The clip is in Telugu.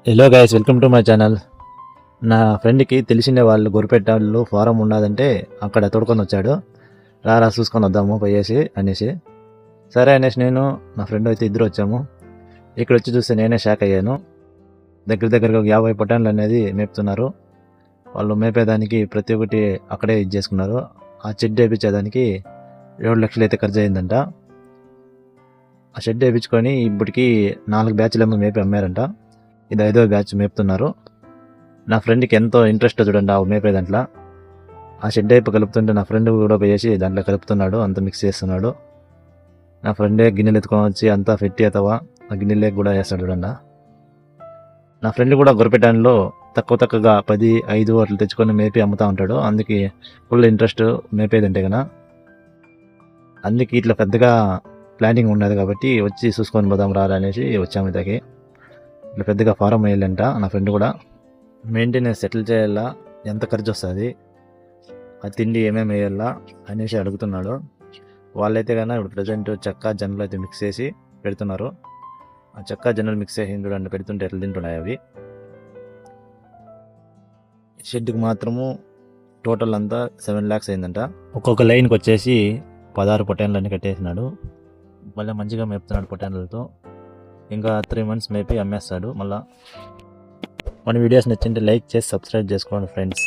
Hello guys, welcome to my channel. నా ఫ్రెండ్కి తెలిసిన వాళ్ళు గొర్రెపెట్టాళ్ళు ఫారం ఉన్నదంటే అక్కడ తోడుకొని వచ్చాడు. రారా చూసుకొని వద్దాము పోయేసి అనేసి. సరే అనేసి నేను నా ఫ్రెండ్ అయితే ఇద్దరు వచ్చాము. ఇక్కడ వచ్చి చూస్తే నేనే షాక్ అయ్యాను. దగ్గరగా 50 పొటాన్లు అనేది మేపుతున్నారు. వాళ్ళు మేపేదానికి ప్రతి ఒక్కటి అక్కడే ఇది చేసుకున్నారు. ఆ షెడ్ వేయించేదానికి 7 లక్షలు అయితే ఖర్చు అయిందంట. ఆ షెడ్ వేయించుకొని ఇప్పటికి 4 బ్యాచ్లు ఏమో మేపి అమ్మారంట. ఇది 5వ బ్యాచ్ మేపుతున్నారు. నా ఫ్రెండ్కి ఎంతో ఇంట్రెస్ట్ చూడండి ఆ మేపే దాంట్లో. ఆ షెడ్ వైపు కలుపుతుంటే నా ఫ్రెండ్ కూడా పోయేసి దాంట్లో కలుపుతున్నాడు, అంత మిక్స్ చేస్తున్నాడు. నా ఫ్రెండే గిన్నెలు ఎత్తుకొని వచ్చి అంతా పెట్టి అతవా ఆ గిన్నెలే కూడా వేస్తాడు చూడండి. నా ఫ్రెండ్ కూడా గొర్రెపెట్టాన్లో తక్కువగా 10, 5 అట్లా తెచ్చుకొని మేపి అమ్ముతూ ఉంటాడు. అందుకే ఫుల్ ఇంట్రెస్ట్ మేపేదంటే కన్నా. అందుకే ఇట్లా పెద్దగా ప్లానింగ్ ఉండదు కాబట్టి వచ్చి చూసుకొని పోదాం రారా అనేసి వచ్చాము. ఇతకి ఇట్లా పెద్దగా ఫారం వేయాలంట. నా ఫ్రెండ్ కూడా మెయింటెనెన్స్ సెటిల్ చేయాలా, ఎంత ఖర్చు వస్తుంది, ఆ తిండి ఏమేమి వేయాలా అనేసి అడుగుతున్నాడు. వాళ్ళైతే కన్నా ఇప్పుడు ప్రజెంట్ చెక్క జొన్నలు అయితే మిక్స్ చేసి పెడుతున్నారు. ఆ చెక్క జొన్నలు మిక్స్ చేసి చూడండి పెడుతుంటే ఎట్లా తింటున్నాయి అవి. షెడ్కి మాత్రము టోటల్ అంతా 7 lakhs అయిందంట. ఒక్కొక్క లైన్కి వచ్చేసి 16 పొటాన్లన్నీ కట్టేసినాడు. మళ్ళీ మంచిగా మేపుతున్నాడు పొటాన్లతో. ఇంకా 3 months మేపి అమ్మేస్తాడు. మళ్ళీ మన వీడియోస్ నచ్చింటే లైక్ చేసి సబ్స్క్రైబ్ చేసుకోండి ఫ్రెండ్స్.